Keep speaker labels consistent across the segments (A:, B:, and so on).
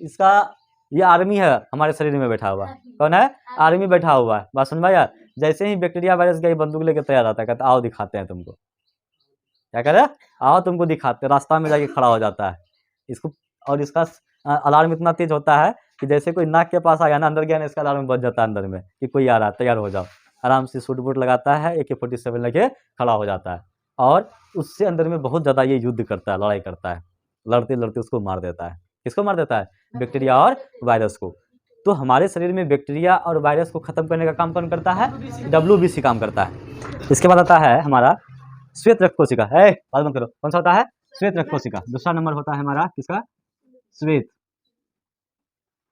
A: इसका ये आर्मी है हमारे शरीर में बैठा हुआ। कौन है? आर्मी बैठा हुआ है। बात समझ में आया? जैसे ही बैक्टीरिया वायरस का बंदूक लेकर तैयार आता है, कहता आओ दिखाते हैं तुमको। क्या करे? आओ तुमको दिखाते। रास्ता में जाके खड़ा हो जाता है इसको, और इसका अलार्म इतना तेज होता है कि जैसे कोई नाक के पास आ गया ना, अंदर गया ना, इसका अलार्म बज जाता है अंदर में कि कोई आ रहा है, तैयार हो जाओ। आराम से सूट बूट लगाता है, AK-47 लेके खड़ा हो जाता है, और उससे अंदर में बहुत ज़्यादा ये युद्ध करता है, लड़ाई करता है। लड़ते लड़ते उसको मार देता है। किसको मार देता है? बैक्टीरिया और वायरस को। तो हमारे शरीर में बैक्टीरिया और वायरस को खत्म करने का काम कौन करता है? WBC काम करता है। इसके बाद आता है हमारा श्वेत रक्त कोशिका। है बात मत करो, कौन सा होता है? श्वेत रक्त कोशिका। दूसरा नंबर होता है हमारा किसका? श्वेत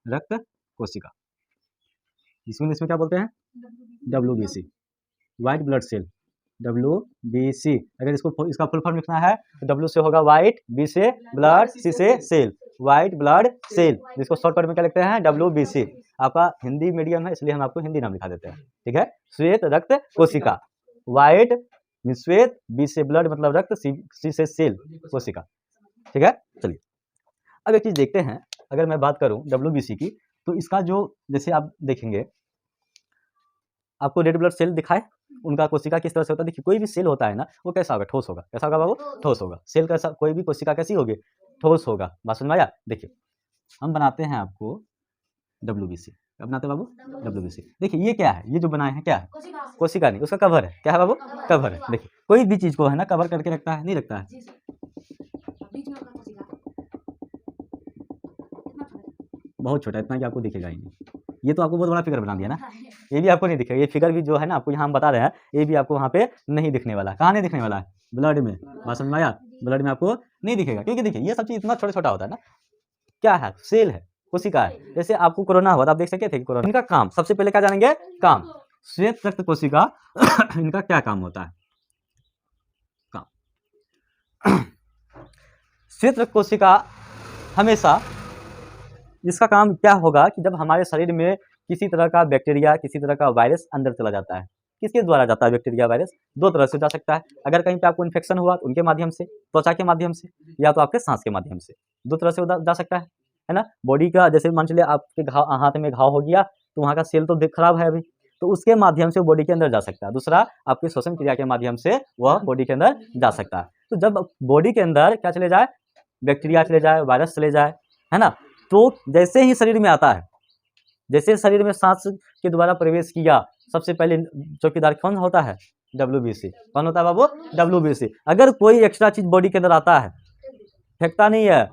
A: रक्त कोशिका। इसमें क्या बोलते हैं? WBC, white blood cell. WBC। अगर इसका फुल फॉर्म लिखना है तो W से होगा व्हाइट, B से ब्लड, C से सेल, व्हाइट ब्लड सेल। जिसको शॉर्टकट में क्या लिखते हैं? WBC। आपका हिंदी मीडियम है इसलिए हम आपको हिंदी नाम लिखा देते हैं, ठीक है? श्वेत रक्त कोशिका। व्हाइट श्वेत, B से ब्लड मतलब रक्त, C से सेल कोशिका, ठीक है? चलिए अब एक चीज देखते हैं। अगर मैं बात करूं WBC की, तो इसका जो, जैसे आप देखेंगे आपको रेड ब्लड सेल दिखाए, उनका कोशिका किस तरह से होता है। देखिए कोई भी सेल होता है ना, वो कैसा होगा? ठोस होगा। कैसा होगा बाबू? ठोस होगा। सेल कैसा? कोई भी कोशिका कैसी होगी? ठोस होगा। बात समझ में आया? देखिए हम बनाते हैं आपको WBC। क्या बनाते हैं बाबू? WBC। देखिए ये क्या है? ये जो बनाए हैं क्या है? कोशिका नहीं, उसका कवर है। क्या है बाबू? कवर है। देखिए कोई भी चीज को है ना कवर करके रखता है, नहीं रखता है? बहुत छोटा, इतना कि आपको दिखेगा ही नहीं। ये तो आपको बहुत बड़ा फिगर बना दिया ना, ये भी आपको नहीं दिखेगा। ये फिगर भी जो है ना आपको यहाँ हम बता रहे हैं, ये भी आपको वहाँ पे नहीं दिखने वाला। कहाँ नहीं दिखने वाला है? ब्लड में। बात समझ में आया? ब्लड में आपको नहीं दिखेगा, क्योंकि देखिए ये सब चीज इतना छोटा छोटा होता है ना। क्या है? सेल है, कोशिका है। जैसे आपको कोरोना हुआ, आप देख सके थे कोरोना। इनका काम सबसे पहले क्या जानेंगे? काम। श्वेत रक्त कोशिका इनका क्या काम होता है? काम। श्वेत रक्त कोशिका हमेशा, इसका काम क्या होगा कि जब हमारे शरीर में किसी तरह का बैक्टीरिया, किसी तरह का वायरस अंदर चला जाता है। किसके द्वारा जाता है बैक्टीरिया वायरस? दो तरह से जा सकता है। अगर कहीं पे आपको इन्फेक्शन हुआ तो उनके माध्यम से, त्वचा के माध्यम से, या तो आपके सांस के माध्यम से। दो तरह से जा सकता है ना? बॉडी का, जैसे मान चलिए आपके घाव, हाथ में घाव हो गया तो वहाँ का सेल तो खराब है अभी, तो उसके माध्यम से बॉडी के अंदर जा सकता है। दूसरा आपकी श्वसन क्रिया के माध्यम से वह बॉडी के अंदर जा सकता है। तो जब बॉडी के अंदर क्या चले जाए? बैक्टीरिया चले जाए, वायरस चले जाए, है ना? तो जैसे ही शरीर में आता है, जैसे शरीर में सांस के द्वारा प्रवेश किया, सबसे पहले चौकीदार कौन होता है? WBC। कौन होता है बाबू? WBC। अगर कोई एक्स्ट्रा चीज बॉडी के अंदर आता है, फेंकता नहीं है,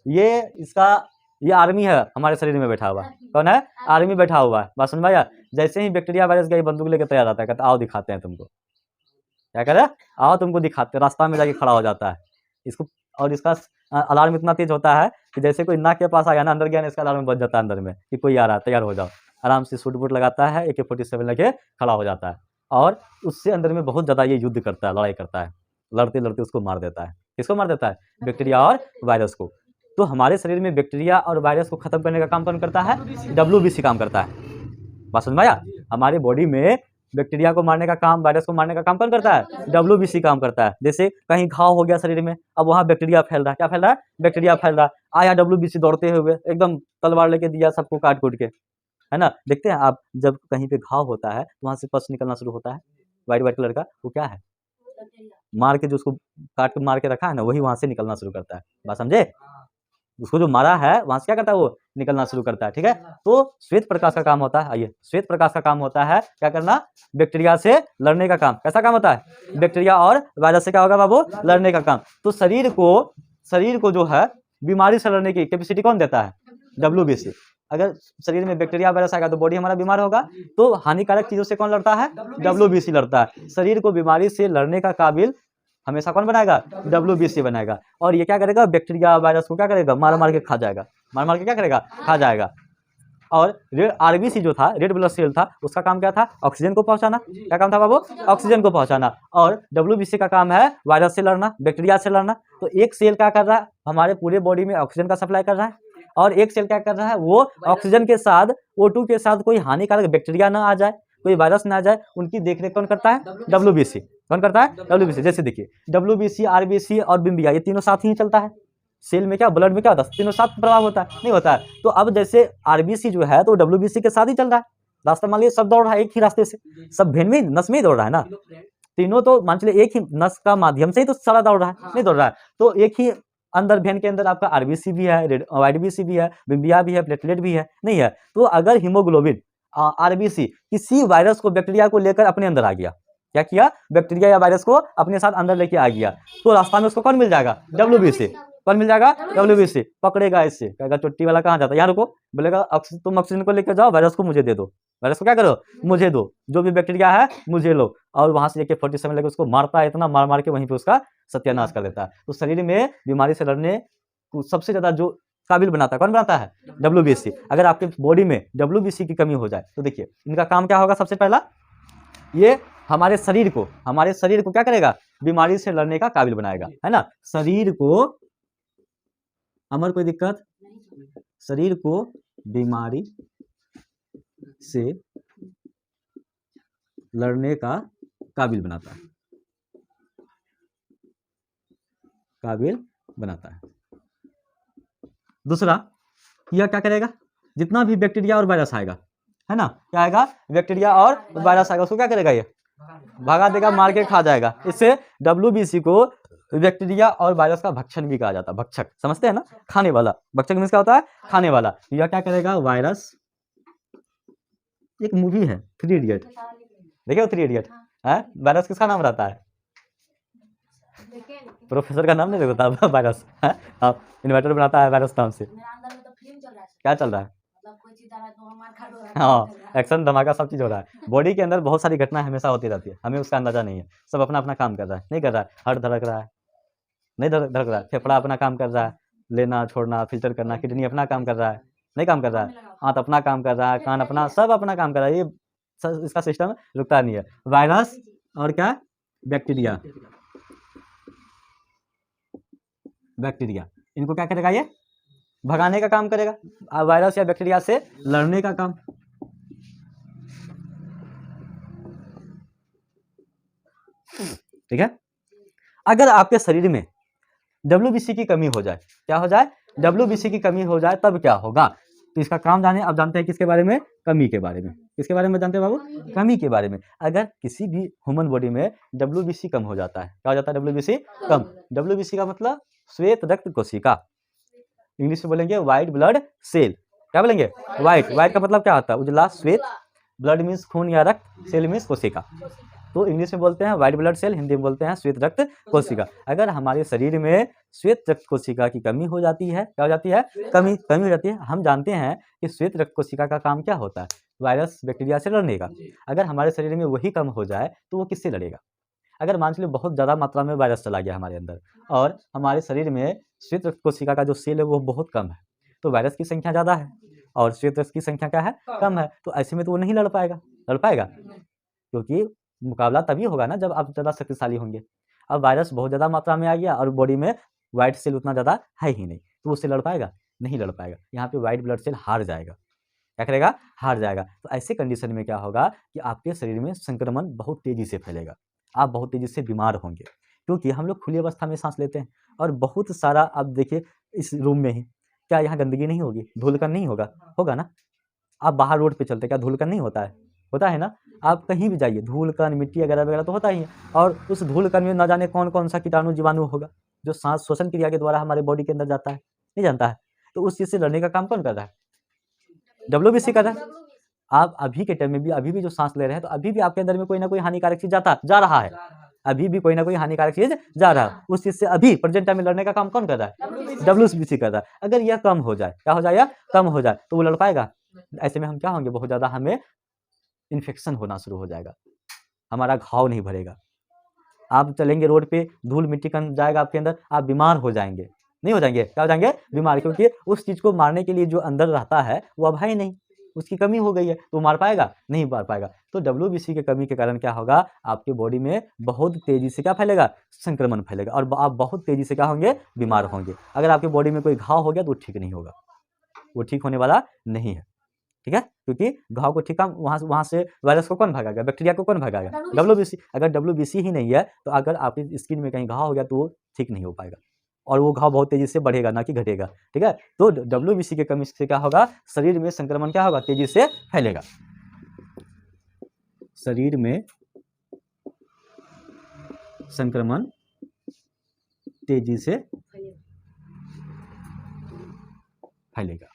A: ये आर्मी है हमारे शरीर में बैठा हुआ। कौन है? आर्मी बैठा हुआ है। बात समझ में आया? जैसे ही बैक्टीरिया वायरस का बंदूक लेकर तैयार आता है, कहता आओ दिखाते हैं तुमको। क्या करे? आओ तुमको दिखाते। रास्ता में जाके खड़ा हो जाता है इसको, और इसका अलार्म इतना तेज होता है कि जैसे कोई नाक के पास आ गया ना, अंदर गया ना, इसका अलार्म बज जाता है अंदर में कि कोई आ रहा है, तैयार हो जाओ। आराम से सूट बूट लगाता है, AK-47 लेके खड़ा हो जाता है, और उससे अंदर में बहुत ज़्यादा ये युद्ध करता है, लड़ाई करता है। लड़ते लड़ते उसको मार देता है। किसको मार देता है? बैक्टीरिया और वायरस को। तो हमारे शरीर में बैक्टीरिया और वायरस को खत्म करने का काम कौन करता है? WBC काम करता है। बात समझ में आया? हमारे बॉडी में बैक्टीरिया को मारने का काम, वायरस को मारने का काम कौन करता है? WBC काम करता है। जैसे कहीं घाव हो गया शरीर में, अब वहाँ बैक्टीरिया फैल रहा है। क्या फैल रहा है? बैक्टीरिया फैल रहा है। आया WBC दौड़ते हुए, एकदम तलवार लेके दिया सबको काट कूट के, है ना? देखते हैं आप, जब कहीं पे घाव होता है वहां से पस निकलना शुरू होता है, व्हाइट व्हाइट कलर का, वो क्या है? मार के जो उसको काट के मार के रखा है ना, वही वहां से निकलना शुरू करता है। बात समझे? उसको जो मारा है वहां से क्या करता है? वो निकलना शुरू करता है, ठीक है? तो श्वेत प्रकाश का काम होता है, आइए, श्वेत प्रकाश का काम होता है क्या करना? बैक्टीरिया से लड़ने का काम। कैसा काम होता है? बैक्टीरिया और वायरस से क्या होगा बाबू? लड़ने का काम। तो शरीर को जो है बीमारी से लड़ने की कैपेसिटी कौन देता है? WBC। अगर शरीर में बैक्टीरिया वायरस आएगा तो बॉडी हमारा बीमार होगा, तो हानिकारक चीजों से कौन लड़ता है? WBC लड़ता है। शरीर को बीमारी से लड़ने का काबिल हमेशा कौन बनाएगा? WBC बनाएगा। और ये क्या करेगा? बैक्टीरिया वायरस को क्या करेगा? मार मार के खा जाएगा। मार मार के क्या करेगा? खा जाएगा। और RBC जो था, रेड ब्लड सेल था, उसका काम क्या था? ऑक्सीजन को पहुंचाना। क्या काम था बाबू? ऑक्सीजन को पहुंचाना। और WBC का काम है वायरस से लड़ना, बैक्टीरिया से लड़ना। तो एक सेल क्या कर रहा है? हमारे पूरे बॉडी में ऑक्सीजन का सप्लाई कर रहा है, और एक सेल क्या कर रहा है? वो ऑक्सीजन के साथ, O2 के साथ कोई हानिकारक बैक्टीरिया ना आ जाए, कोई वायरस ना आ जाए, उनकी देखरेख कौन करता है? WBC। कौन करता है? WBC। जैसे देखिए WBC, RBC और बिम्बिया, ये तीनों साथ ही चलता है। सेल में क्या, ब्लड में क्या होता है, तीनों साथ प्रभाव होता है, नहीं होता है। तो अब जैसे आरबीसी जो है तो डब्ल्यूबीसी के साथ ही चल रहा है, रास्ता मान लीजिए सब दौड़ रहा है एक ही रास्ते से, सब भेन में नस में ही दौड़ रहा है ना, तीनों तो मान चलिए एक ही नस का माध्यम से ही तो सारा दौड़ रहा है, नहीं दौड़ रहा है। तो एक ही अंदर भेन के अंदर आपका आरबीसी भी है, वाईडीबीसी भी है, बिम्बिया भी है, प्लेटलेट भी है, नहीं है। तो अगर हीमोग्लोबिन आरबीसी किसी वायरस को, बैक्टीरिया को लेकर अपने अंदर आ गया, क्या किया, बैक्टीरिया या वायरस को अपने साथ अंदर लेके आ गया, तो रास्ता में उसको कौन मिल जाएगा, डब्ल्यूबीसी। कौन मिल जाएगा, डब्ल्यूबीसी। पकड़ेगा इससे, कहेगा चुट्टी वाला कहाँ जाता है, यहाँ रुको, बोलेगा तुम ऑक्सीजन को लेकर जाओ, वायरस को मुझे दे दो, वायरस को क्या करो, मुझे दो, जो भी बैक्टीरिया है मुझे लो, और वहां से AK-47 लेकर उसको मारता है, इतना मार मार के वहीं पे उसका सत्यानाश कर देता है। तो शरीर में बीमारी से लड़ने को सबसे ज्यादा जो काबिल बनाता है, कौन बनाता है, डब्ल्यूबीसी। अगर आपके बॉडी में डब्ल्यूबीसी की कमी हो जाए तो देखिए इनका काम क्या होगा, सबसे पहला ये हमारे शरीर को क्या करेगा, बीमारी से लड़ने का काबिल बनाएगा, है ना। शरीर को, अमर कोई दिक्कत, शरीर को बीमारी से लड़ने का काबिल बनाता है, दूसरा यह क्या करेगा, जितना भी बैक्टीरिया और वायरस आएगा, है ना, क्या आएगा, बैक्टीरिया और वायरस आएगा, उसको क्या करेगा, ये भगा देगा, मार के खा जाएगा। इससे डब्ल्यूबीसी को बैक्टीरिया और वायरस का भक्षण भी कहा जाता है, भक्षक समझते हैं ना, खाने वाला, भक्षक मीन्स क्या होता है, खाने वाला। यह क्या करेगा, वायरस, एक मूवी है 3 इडियट, देखिए 3 इडियट है, वायरस किसका नाम रहता है, प्रोफेसर का नाम नहीं देखता वायरस है, इन्वर्टर बनाता है वायरस नाम से, क्या चल रहा है, हाँ एक्शन धमाका सब चीज हो रहा है, बॉडी के अंदर बहुत सारी घटनाएं हमेशा होती रहती है, हमें उसका अंदाजा नहीं है, सब अपना अपना काम कर रहा है, नहीं कर रहा है, हार्ट धड़क रहा है, नहीं धड़क रहा है, फेफड़ा अपना काम कर रहा है, लेना छोड़ना फिल्टर करना, किडनी अपना काम कर रहा है, नहीं काम कर रहा है, आंत अपना काम कर रहा है, कान अपना, सब अपना काम कर रहा है, ये इसका सिस्टम रुकता नहीं है। वायरस और क्या, बैक्टीरिया, इनको क्या करेगा, ये भगाने का काम करेगा, वायरस या बैक्टीरिया से लड़ने का काम। ठीक है, अगर आपके शरीर में डब्ल्यूबीसी की कमी हो जाए, क्या हो जाए, डब्ल्यूबीसी की कमी हो जाए, तब क्या होगा, तो इसका काम जाने, अब जानते हैं किसके बारे में, कमी के बारे में, किसके बारे में जानते हैं बाबू, कमी के बारे में। अगर किसी भी ह्यूमन बॉडी में डब्ल्यूबीसी कम हो जाता है, क्या हो जाता है, डब्ल्यूबीसी कम, डब्ल्यूबीसी का मतलब श्वेत रक्त कोशिका, इंग्लिश में बोलेंगे व्हाइट ब्लड सेल, क्या बोलेंगे, व्हाइट का मतलब क्या होता है, उजला, श्वेत, ब्लड मीन्स खून या रक्त, सेल मीन्स कोशिका, तो इंग्लिश में बोलते हैं व्हाइट ब्लड सेल, हिंदी में बोलते हैं श्वेत रक्त कोशिका। अगर हमारे शरीर में श्वेत रक्त कोशिका की कमी हो जाती है, क्या हो जाती है, कमी हो जाती है। हम जानते हैं कि श्वेत रक्त कोशिका का काम क्या होता है, वायरस बैक्टीरिया से लड़ने का। अगर हमारे शरीर में वही कम हो जाए तो वो किससे लड़ेगा, अगर मान लीजिए बहुत ज़्यादा मात्रा में वायरस चला गया हमारे अंदर और हमारे शरीर में श्वेत रक्त कोशिका का जो सेल है वो बहुत कम है, तो वायरस की संख्या ज़्यादा है और श्वेत रक्त की संख्या क्या है, कम है, तो ऐसे में तो वो नहीं लड़ पाएगा, क्योंकि मुकाबला तभी होगा ना जब आप ज़्यादा शक्तिशाली होंगे। अब वायरस बहुत ज़्यादा मात्रा में आ गया और बॉडी में व्हाइट सेल उतना ज़्यादा है ही नहीं, तो उससे लड़ पाएगा, नहीं लड़ पाएगा, यहाँ पे व्हाइट ब्लड सेल हार जाएगा, क्या करेगा, हार जाएगा। तो ऐसे कंडीशन में क्या होगा कि आपके शरीर में संक्रमण बहुत तेजी से फैलेगा, आप बहुत तेजी से बीमार होंगे, क्योंकि हम लोग खुली अवस्था में सांस लेते हैं और बहुत सारा, आप देखिए इस रूम में ही, क्या यहाँ गंदगी नहीं होगी, धूलकण नहीं होगा ना, आप बाहर रोड पे चलते क्या धूलकण नहीं होता है ना, आप कहीं भी जाइए धूलकण मिट्टी वगैरह तो होता ही है, और उस धूलकण में न जाने कौन कौन सा कीटाणु जीवाणु होगा जो सांस श्वसन क्रिया के द्वारा हमारे बॉडी के अंदर जाता है, नहीं जानता है, तो उस चीज से लड़ने का काम कौन कर रहा है, डब्ल्यूबीसी कर रहा है। आप अभी के टाइम में भी अभी भी जो सांस ले रहे हैं तो अभी भी आपके अंदर में कोई ना कोई हानिकारक चीज जा रहा है, अभी भी कोई ना कोई हानिकारक चीज जा रहा है, उस चीज से अभी प्रेजेंट टाइम में लड़ने का काम कौन कर रहा है, डब्ल्यूबीसी कर रहा है। अगर यह कम हो जाए, क्या हो जाए, या कम हो जाए तो वो लड़ पाएगा, ऐसे में हम क्या होंगे, बहुत ज्यादा हमें इन्फेक्शन होना शुरू हो जाएगा, हमारा घाव नहीं भरेगा, आप चलेंगे रोड पे धूल मिट्टी कम जाएगा आपके अंदर, आप बीमार हो जाएंगे, नहीं हो जाएंगे, क्या हो जाएंगे, बीमार, क्योंकि उस चीज को मारने के लिए जो अंदर रहता है वो अब है नहीं, उसकी कमी हो गई है, तो मार पाएगा, नहीं मार पाएगा। तो डब्ल्यूबीसी की कमी के कारण क्या होगा, आपके बॉडी में बहुत तेजी से क्या फैलेगा, संक्रमण फैलेगा और आप बहुत तेजी से क्या होंगे, बीमार होंगे। अगर आपके बॉडी में कोई घाव हो गया तो ठीक नहीं होगा, वो ठीक होने वाला नहीं है, ठीक है, क्योंकि घाव को ठीक वहां से वायरस को कौन भगाएगा, बैक्टीरिया को कौन भगाएगा, डब्ल्यूबीसी। अगर डब्ल्यूबीसी ही नहीं है तो अगर आपकी स्किन में कहीं घाव हो गया तो वो ठीक नहीं हो पाएगा, और वो घाव बहुत तेजी से बढ़ेगा, ना कि घटेगा। ठीक है, तो WBC के कमी से क्या होगा, शरीर में संक्रमण क्या होगा, तेजी से फैलेगा। शरीर में संक्रमण तेजी से फैलेगा।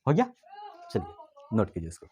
A: हो गया, चलिए नोट कीजिए इसको।